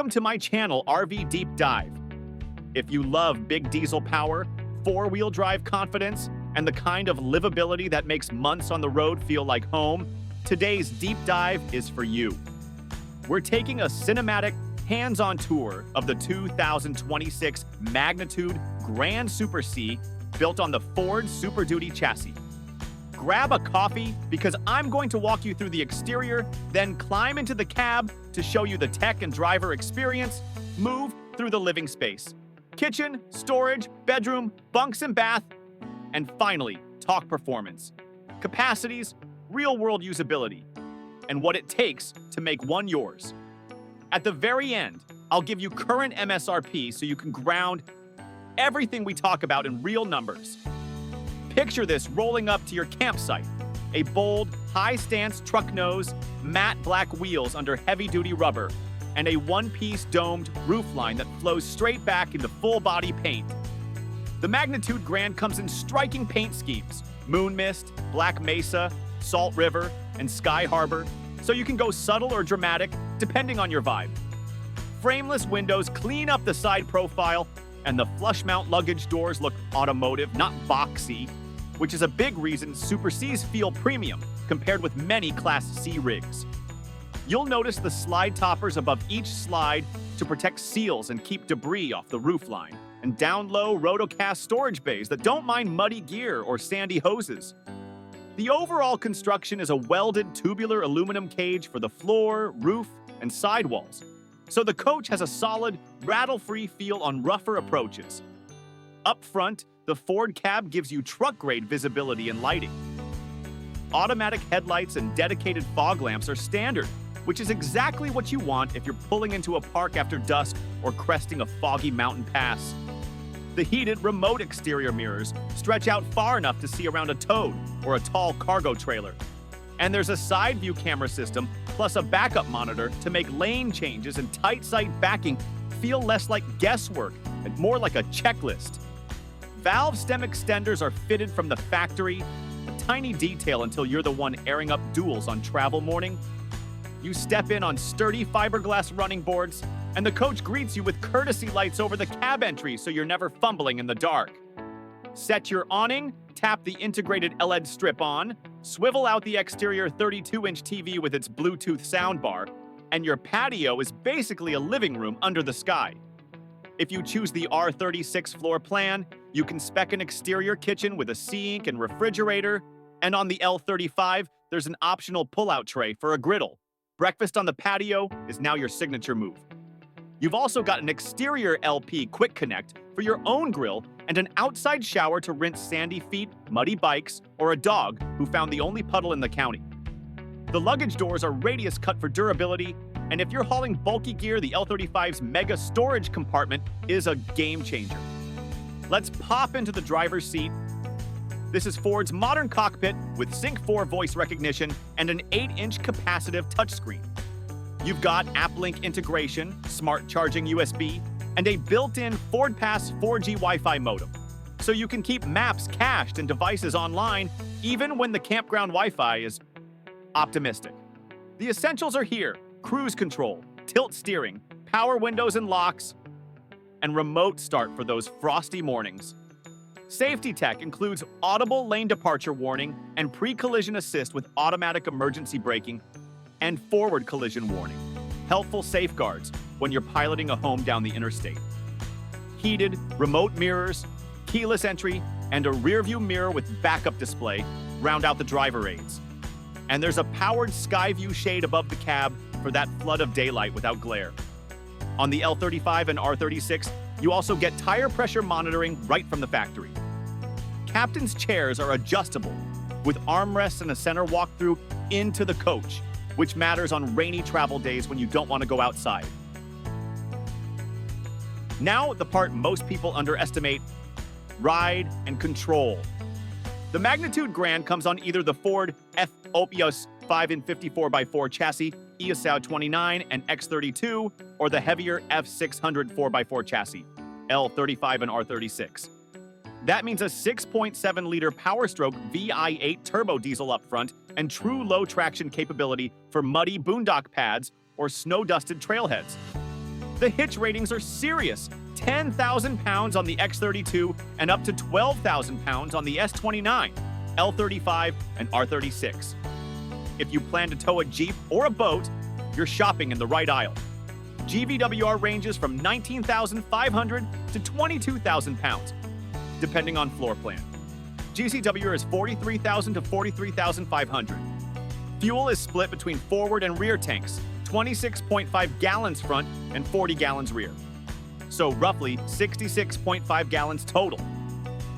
Welcome to my channel, RV Deep Dive. If you love big diesel power, four-wheel drive confidence, and the kind of livability that makes months on the road feel like home, today's deep dive is for you. We're taking a cinematic, hands-on tour of the 2026 Magnitude Grand Super C built on the Ford Super Duty chassis. Grab a coffee because I'm going to walk you through the exterior, then climb into the cab to show you the tech and driver experience, move through the living space, kitchen, storage, bedroom, bunks and bath, and finally, talk performance, capacities, real-world usability, and what it takes to make one yours. At the very end, I'll give you current MSRP so you can ground everything we talk about in real numbers. Picture this rolling up to your campsite, a bold, high-stance truck nose, matte black wheels under heavy-duty rubber, and a one-piece domed roofline that flows straight back into full-body paint. The Magnitude Grand comes in striking paint schemes, Moon Mist, Black Mesa, Salt River, and Sky Harbor, so you can go subtle or dramatic depending on your vibe. Frameless windows clean up the side profile, and the flush mount luggage doors look automotive, not boxy, which is a big reason Super Cs feel premium compared with many Class C rigs. You'll notice the slide toppers above each slide to protect seals and keep debris off the roofline, and down low rotocast storage bays that don't mind muddy gear or sandy hoses. The overall construction is a welded tubular aluminum cage for the floor, roof, and sidewalls, so the coach has a solid, rattle-free feel on rougher approaches. Up front, the Ford cab gives you truck-grade visibility and lighting. Automatic headlights and dedicated fog lamps are standard, which is exactly what you want if you're pulling into a park after dusk or cresting a foggy mountain pass. The heated remote exterior mirrors stretch out far enough to see around a toad or a tall cargo trailer. And there's a side view camera system plus a backup monitor to make lane changes and tight sight backing feel less like guesswork and more like a checklist. Valve stem extenders are fitted from the factory, a tiny detail until you're the one airing up duals on travel morning. You step in on sturdy fiberglass running boards, and the coach greets you with courtesy lights over the cab entry so you're never fumbling in the dark. Set your awning, tap the integrated LED strip on, swivel out the exterior 32-inch TV with its Bluetooth soundbar, and your patio is basically a living room under the sky. If you choose the R36 floor plan, you can spec an exterior kitchen with a sink and refrigerator, and on the L35, there's an optional pull-out tray for a griddle. Breakfast on the patio is now your signature move. You've also got an exterior LP quick connect for your own grill and an outside shower to rinse sandy feet, muddy bikes, or a dog who found the only puddle in the county. The luggage doors are radius cut for durability, and if you're hauling bulky gear, the L35's mega storage compartment is a game changer. Let's pop into the driver's seat. This is Ford's modern cockpit with Sync 4 voice recognition and an 8-inch capacitive touchscreen. You've got AppLink integration, smart charging USB, and a built-in FordPass 4G Wi-Fi modem, so you can keep maps cached and devices online even when the campground Wi-Fi is optimistic. The essentials are here: cruise control, tilt steering, power windows and locks, and remote start for those frosty mornings. Safety tech includes audible lane departure warning and pre-collision assist with automatic emergency braking and forward collision warning. Helpful safeguards when you're piloting a home down the interstate. Heated remote mirrors, keyless entry, and a rearview mirror with backup display round out the driver aids. And there's a powered sky view shade above the cab for that flood of daylight without glare. On the L35 and R36, you also get tire pressure monitoring right from the factory. Captain's chairs are adjustable, with armrests and a center walkthrough into the coach, which matters on rainy travel days when you don't want to go outside. Now, the part most people underestimate: ride and control. The Magnitude Grand comes on either the Ford F-Opus 5 in 54x4 chassis, ESAU 29 and X32, or the heavier F600 4x4 chassis, L35 and R36. That means a 6.7-liter Power-Stroke VI8 turbo diesel up front and true low traction capability for muddy boondock pads or snow-dusted trailheads. The hitch ratings are serious: 10,000 pounds on the X32 and up to 12,000 pounds on the S29, L35, and R36. If you plan to tow a Jeep or a boat, you're shopping in the right aisle. GVWR ranges from 19,500 to 22,000 pounds, depending on floor plan. GCW is 43,000 to 43,500. Fuel is split between forward and rear tanks, 26.5 gallons front and 40 gallons rear. So roughly 66.5 gallons total,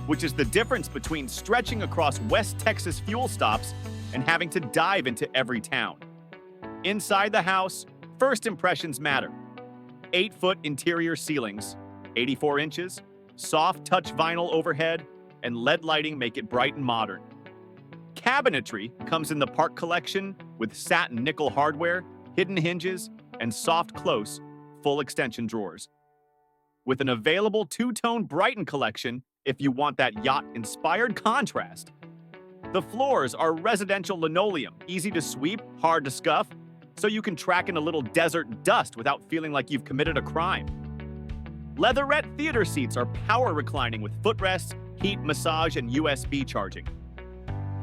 which is the difference between stretching across West Texas fuel stops and having to dive into every town. Inside the house, first impressions matter. 8-foot interior ceilings, 84 inches, soft touch vinyl overhead, and LED lighting make it bright and modern. Cabinetry comes in the Park Collection with satin nickel hardware, hidden hinges, and soft close, full extension drawers. With an available two-tone Brighton Collection if you want that yacht-inspired contrast. The floors are residential linoleum, easy to sweep, hard to scuff, so you can track in a little desert dust without feeling like you've committed a crime. Leatherette theater seats are power reclining with footrests, heat, massage, and USB charging.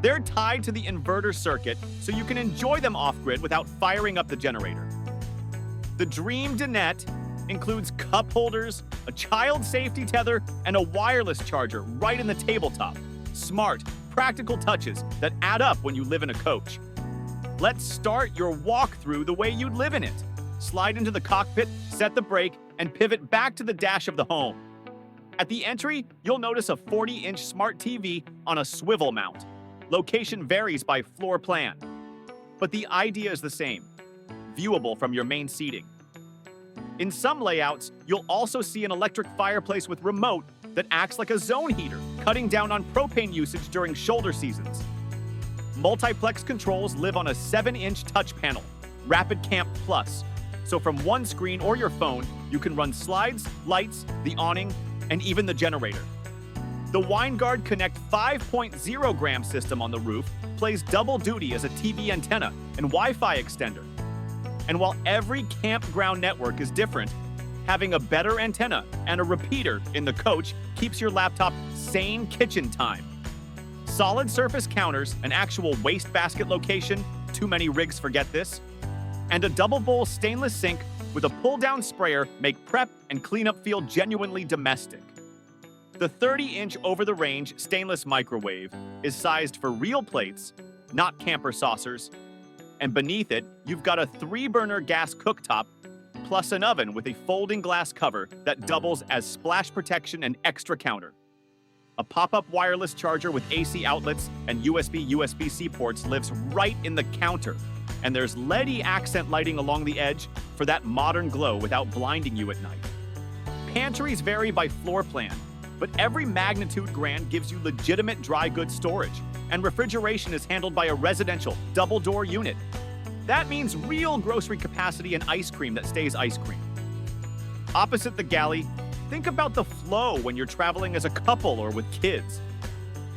They're tied to the inverter circuit, so you can enjoy them off-grid without firing up the generator. The Dream Dinette includes cup holders, a child safety tether, and a wireless charger right in the tabletop. Smart, practical touches that add up when you live in a coach. Let's start your walkthrough the way you'd live in it. Slide into the cockpit, set the brake, and pivot back to the dash of the home. At the entry, you'll notice a 40-inch smart TV on a swivel mount. Location varies by floor plan, but the idea is the same, viewable from your main seating. In some layouts, you'll also see an electric fireplace with remote that acts like a zone heater, cutting down on propane usage during shoulder seasons. Multiplex controls live on a 7-inch touch panel, Rapid Camp Plus, so from one screen or your phone, you can run slides, lights, the awning, and even the generator. The WineGuard Connect 5.0 gram system on the roof plays double duty as a TV antenna and Wi-Fi extender. And while every campground network is different, having a better antenna and a repeater in the coach keeps your laptop sane kitchen time. Solid surface counters, an actual wastebasket location, too many rigs forget this, and a double bowl stainless sink with a pull-down sprayer make prep and cleanup feel genuinely domestic. The 30-inch over-the-range stainless microwave is sized for real plates, not camper saucers, and beneath it, you've got a 3-burner gas cooktop plus an oven with a folding glass cover that doubles as splash protection and extra counter. A pop-up wireless charger with AC outlets and USB-C ports lives right in the counter, and there's LED accent lighting along the edge for that modern glow without blinding you at night. Pantries vary by floor plan, but every magnitude grand gives you legitimate dry goods storage, and refrigeration is handled by a residential double-door unit. That means real grocery capacity and ice cream that stays ice cream. Opposite the galley, think about the flow when you're traveling as a couple or with kids.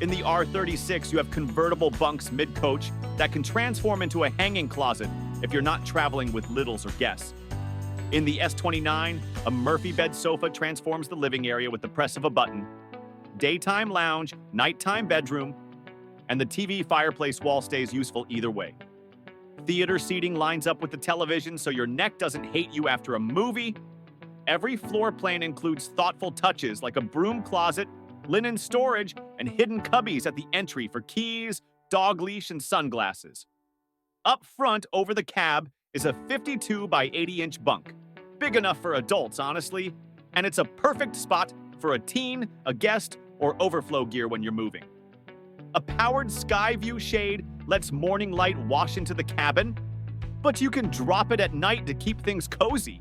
In the R36, you have convertible bunks mid-coach that can transform into a hanging closet if you're not traveling with littles or guests. In the S29, a Murphy bed sofa transforms the living area with the press of a button. Daytime lounge, nighttime bedroom, and the TV fireplace wall stays useful either way. Theater seating lines up with the television so your neck doesn't hate you after a movie. Every floor plan includes thoughtful touches like a broom closet, linen storage, and hidden cubbies at the entry for keys, dog leash, and sunglasses. Up front over the cab is a 52 by 80-inch bunk. Big enough for adults, honestly, and it's a perfect spot for a teen, a guest, or overflow gear when you're moving. A powered sky view shade lets morning light wash into the cabin, but you can drop it at night to keep things cozy.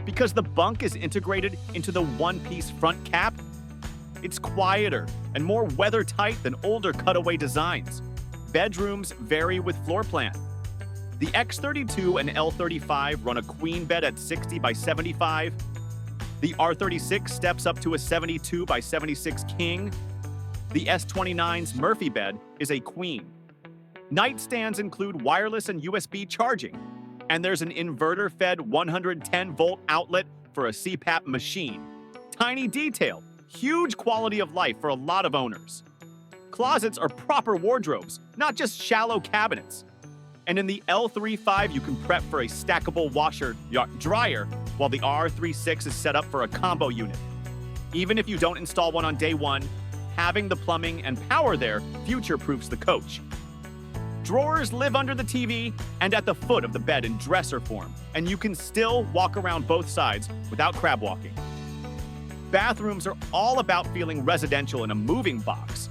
Because the bunk is integrated into the one-piece front cap, it's quieter and more weather-tight than older cutaway designs. Bedrooms vary with floor plan. The X32 and L35 run a queen bed at 60 by 75. The R36 steps up to a 72 by 76 king. The S29's Murphy bed is a queen. Nightstands include wireless and USB charging. And there's an inverter-fed 110-volt outlet for a CPAP machine. Tiny detail, huge quality of life for a lot of owners. Closets are proper wardrobes, not just shallow cabinets. And in the L35, you can prep for a stackable washer-dryer, while the R36 is set up for a combo unit. Even if you don't install one on day one, having the plumbing and power there future-proofs the coach. Drawers live under the TV and at the foot of the bed in dresser form, and you can still walk around both sides without crab walking. Bathrooms are all about feeling residential in a moving box.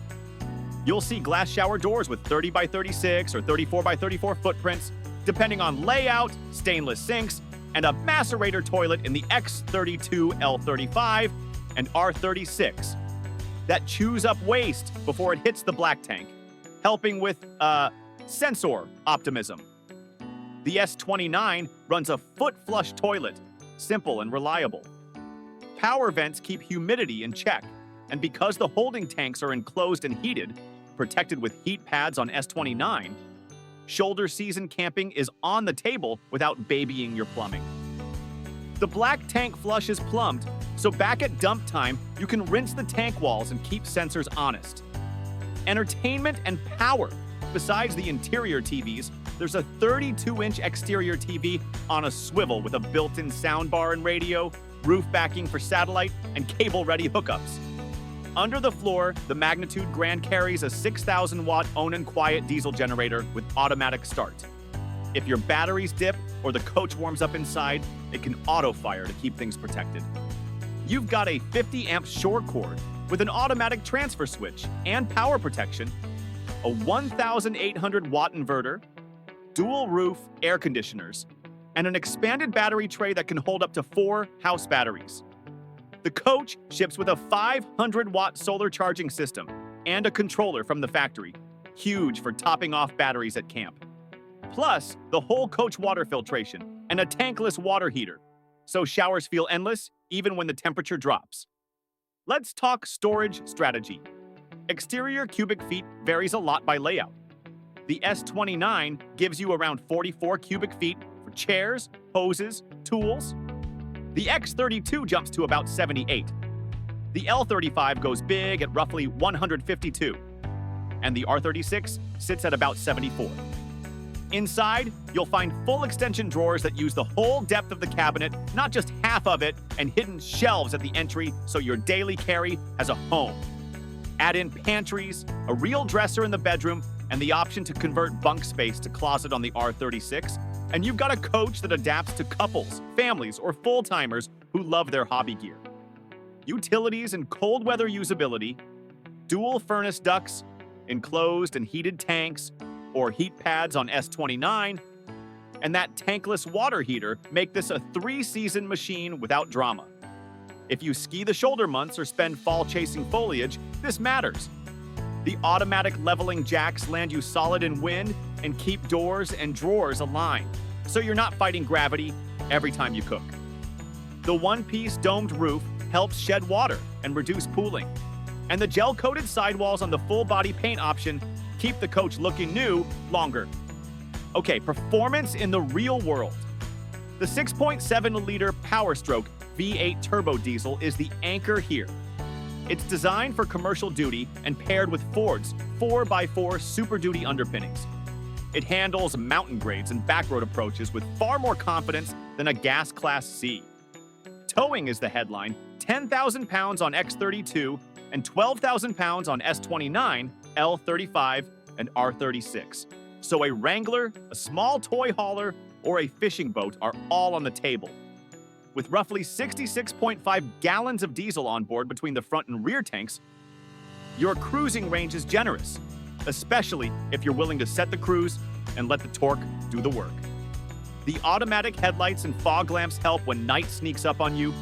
You'll see glass shower doors with 30 by 36 or 34 by 34 footprints, depending on layout, stainless sinks, and a macerator toilet in the X32, L35, and R36 that chews up waste before it hits the black tank, helping with, sensor optimism. The S29 runs a foot-flush toilet, simple and reliable. Power vents keep humidity in check, and because the holding tanks are enclosed and heated, protected with heat pads on S29, shoulder season camping is on the table without babying your plumbing. The black tank flush is plumbed, so back at dump time, you can rinse the tank walls and keep sensors honest. Entertainment and power. Besides the interior TVs, there's a 32-inch exterior TV on a swivel with a built-in soundbar and radio, roof backing for satellite, and cable-ready hookups. Under the floor, the Magnitude Grand carries a 6,000-watt Own and Quiet diesel generator with automatic start. If your batteries dip or the coach warms up inside, it can auto-fire to keep things protected. You've got a 50-amp shore cord with an automatic transfer switch and power protection, a 1,800-watt inverter, dual roof air conditioners, and an expanded battery tray that can hold up to 4 house batteries. The coach ships with a 500-watt solar charging system and a controller from the factory, huge for topping off batteries at camp. Plus, the whole coach water filtration and a tankless water heater, so showers feel endless even when the temperature drops. Let's talk storage strategy. Exterior cubic feet varies a lot by layout. The S29 gives you around 44 cubic feet for chairs, hoses, tools. The X32 jumps to about 78. The L35 goes big at roughly 152. And the R36 sits at about 74. Inside, you'll find full extension drawers that use the whole depth of the cabinet, not just half of it, and hidden shelves at the entry so your daily carry has a home. Add in pantries, a real dresser in the bedroom, and the option to convert bunk space to closet on the R36, and you've got a coach that adapts to couples, families, or full-timers who love their hobby gear. Utilities and cold weather usability, dual furnace ducts, enclosed and heated tanks, or heat pads on S29, and that tankless water heater make this a 3-season machine without drama. If you ski the shoulder months or spend fall chasing foliage, this matters. The automatic leveling jacks land you solid in wind and keep doors and drawers aligned, so you're not fighting gravity every time you cook. The one-piece domed roof helps shed water and reduce pooling, and the gel-coated sidewalls on the full-body paint option keep the coach looking new longer. Okay, performance in the real world. The 6.7-liter Power Stroke V8 turbo diesel is the anchor here. It's designed for commercial duty and paired with Ford's 4x4 Super Duty underpinnings. It handles mountain grades and backroad approaches with far more confidence than a gas Class C. Towing is the headline, 10,000 pounds on X32 and 12,000 pounds on S29, L35, and R36. So a Wrangler, a small toy hauler, or a fishing boat are all on the table. With roughly 66.5 gallons of diesel on board between the front and rear tanks, your cruising range is generous, especially if you're willing to set the cruise and let the torque do the work. The automatic headlights and fog lamps help when night sneaks up on you,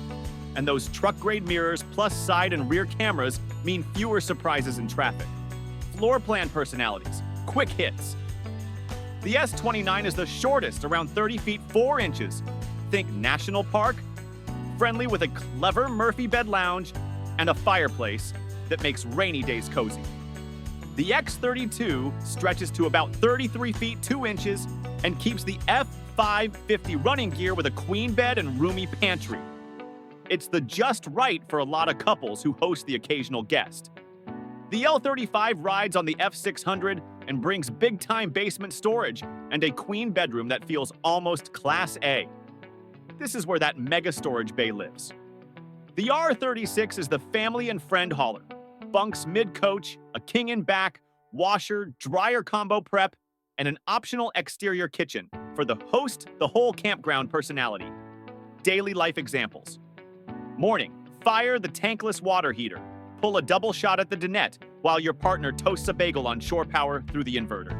and those truck-grade mirrors plus side and rear cameras mean fewer surprises in traffic. Floor plan personalities, quick hits. The S29 is the shortest, around 30 feet 4 inches. Think national park, friendly with a clever Murphy bed lounge and a fireplace that makes rainy days cozy. The X32 stretches to about 33 feet 2 inches and keeps the 550 running gear with a queen bed and roomy pantry. It's the just right for a lot of couples who host the occasional guest. The L35 rides on the F600 and brings big-time basement storage and a queen bedroom that feels almost Class A. This is where that mega storage bay lives. The R36 is the family and friend hauler. Bunks mid-coach, a king in back, washer, dryer combo prep, and an optional exterior kitchen for the host, the whole campground personality. Daily life examples. Morning, fire the tankless water heater. Pull a double shot at the dinette while your partner toasts a bagel on shore power through the inverter.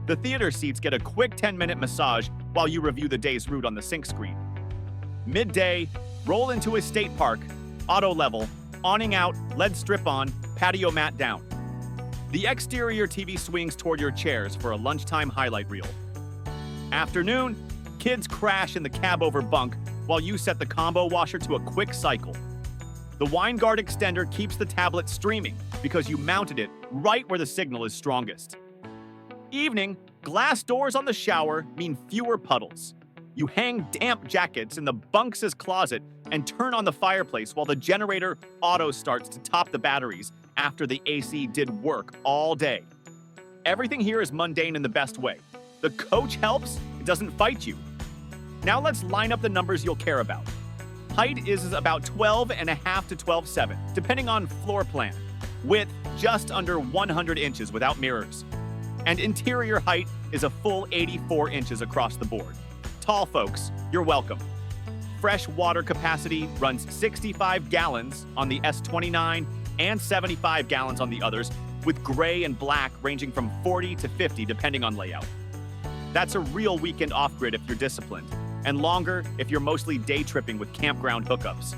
The theater seats get a quick 10-minute massage while you review the day's route on the sync screen. Midday, roll into a state park, auto level, awning out, LED strip on, patio mat down. The exterior TV swings toward your chairs for a lunchtime highlight reel. Afternoon, kids crash in the cab over bunk while you set the combo washer to a quick cycle. The Winegard extender keeps the tablet streaming because you mounted it right where the signal is strongest. Evening, glass doors on the shower mean fewer puddles. You hang damp jackets in the bunks' closet and turn on the fireplace while the generator auto starts to top the batteries after the AC did work all day. Everything here is mundane in the best way. The coach helps, it doesn't fight you. Now let's line up the numbers you'll care about. Height is about 12.5 to 12.7, depending on floor plan. Width, just under 100 inches without mirrors. And interior height is a full 84 inches across the board. Tall folks, you're welcome. Fresh water capacity runs 65 gallons on the S29 and 75 gallons on the others, with gray and black ranging from 40 to 50 depending on layout. That's a real weekend off-grid if you're disciplined, and longer if you're mostly day tripping with campground hookups.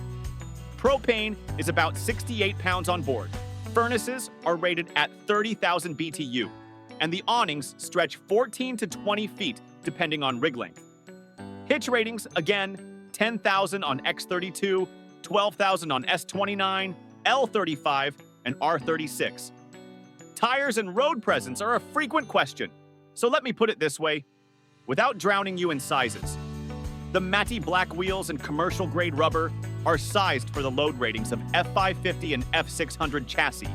Propane is about 68 pounds on board. Furnaces are rated at 30,000 BTU, and the awnings stretch 14 to 20 feet depending on rig length. Hitch ratings, again, 10,000 on X32, 12,000 on S29, L35, and R36. Tires and road presence are a frequent question, so let me put it this way, without drowning you in sizes. The matte black wheels and commercial-grade rubber are sized for the load ratings of F550 and F600 chassis,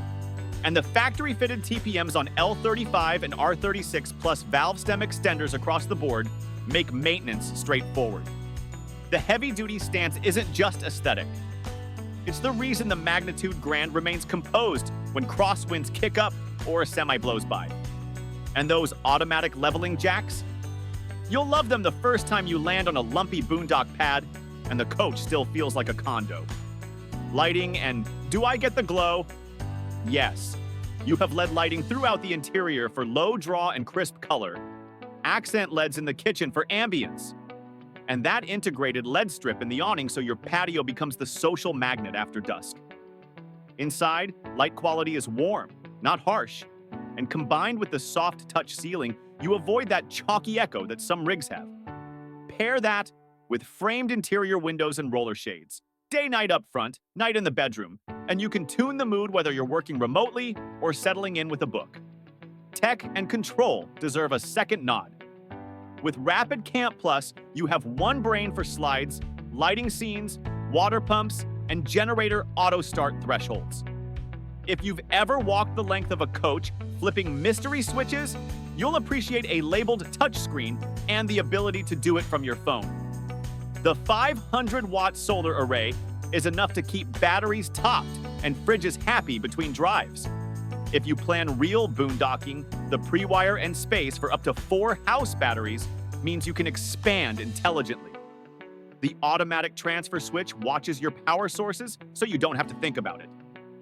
and the factory-fitted TPMs on L35 and R36 plus valve stem extenders across the board make maintenance straightforward. The heavy-duty stance isn't just aesthetic. It's the reason the Magnitude Grand remains composed when crosswinds kick up or a semi blows by. And those automatic leveling jacks? You'll love them the first time you land on a lumpy boondock pad and the coach still feels like a condo. Lighting and do I get the glow? Yes. You have LED lighting throughout the interior for low draw and crisp color, accent LEDs in the kitchen for ambience, and that integrated LED strip in the awning so your patio becomes the social magnet after dusk. Inside, light quality is warm, not harsh, and combined with the soft touch ceiling, you avoid that chalky echo that some rigs have. Pair that with framed interior windows and roller shades. Day-night up front, night in the bedroom, and you can tune the mood whether you're working remotely or settling in with a book. Tech and control deserve a second nod. With Rapid Camp Plus, you have one brain for slides, lighting scenes, water pumps, and generator auto-start thresholds. If you've ever walked the length of a coach flipping mystery switches, you'll appreciate a labeled touchscreen and the ability to do it from your phone. The 500-watt solar array is enough to keep batteries topped and fridges happy between drives. If you plan real boondocking, the pre-wire and space for up to 4 house batteries means you can expand intelligently. The automatic transfer switch watches your power sources so you don't have to think about it.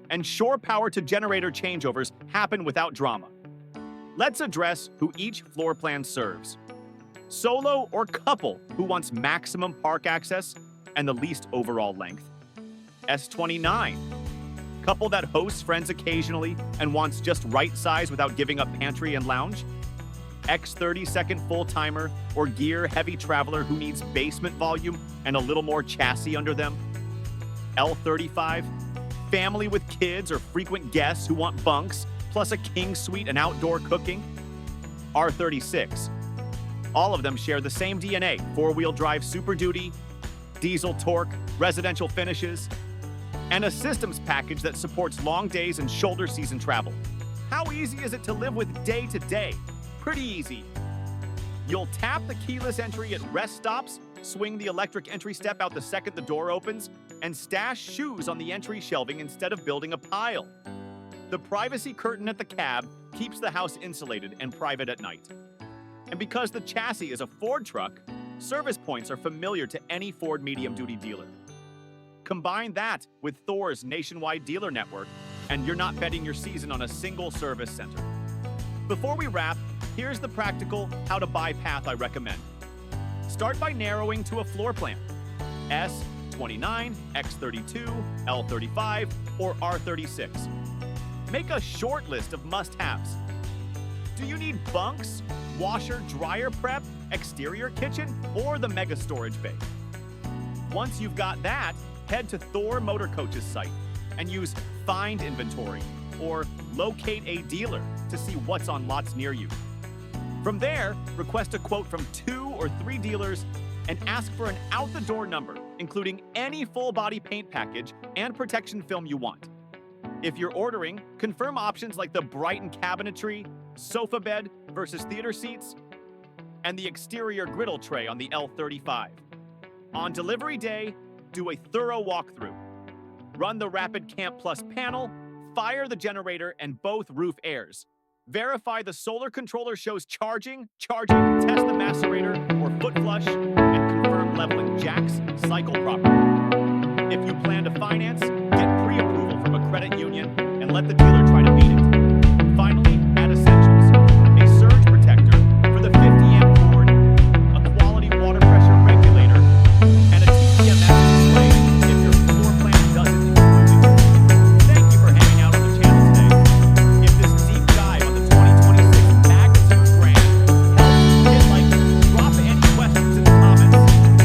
And shore power to generator changeovers happen without drama. Let's address who each floor plan serves. Solo or couple who wants maximum park access and the least overall length. S29. Couple that hosts friends occasionally and wants just right size without giving up pantry and lounge. X30 second full timer or gear heavy traveler who needs basement volume and a little more chassis under them. L35. Family with kids or frequent guests who want bunks plus a king suite and outdoor cooking. R36. All of them share the same DNA: four-wheel drive Super Duty, diesel torque, residential finishes, and a systems package that supports long days and shoulder season travel. How easy is it to live with day to day? Pretty easy. You'll tap the keyless entry at rest stops, swing the electric entry step out the second the door opens, and stash shoes on the entry shelving instead of building a pile. The privacy curtain at the cab keeps the house insulated and private at night. And because the chassis is a Ford truck, service points are familiar to any Ford medium-duty dealer. Combine that with Thor's nationwide dealer network, and you're not betting your season on a single service center. Before we wrap, here's the practical how-to-buy path I recommend. Start by narrowing to a floor plan: S29, X32, L35, or R36. Make a short list of must-haves. Do you need bunks, washer, dryer prep, exterior kitchen, or the mega storage bay? Once you've got that, head to Thor Motor Coach's site and use Find Inventory or Locate a Dealer to see what's on lots near you. From there, request a quote from 2 or 3 dealers and ask for an out-the-door number, including any full-body paint package and protection film you want. If you're ordering, confirm options like the Brighton cabinetry, sofa bed versus theater seats, and the exterior griddle tray on the L35. On delivery day, do a thorough walkthrough. Run the Rapid Camp Plus panel, fire the generator and both roof airs. Verify the solar controller shows charging, test the macerator or foot flush, and confirm leveling jacks cycle properly. If you plan to finance, get pre-approval from a credit union and let the dealer try to beat it. Finally, add essentials: a surge protector for the 50-amp cord, a quality water pressure regulator, and a TPMS display if your floor plan doesn't include it. Thank you for hanging out on the channel today. If this deep dive on the 2026 Magnitude Grand helped, hit like, drop any questions in the comments,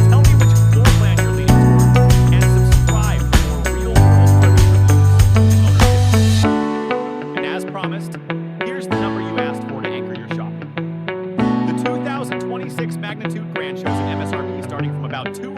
tell me which floor plan you're leaning toward, and subscribe for more real-world RV reviews and ownership. And as promised, here's the number you asked for to anchor your shopping. The 2026 Magnitude Grand shows an MSRP starting from about $2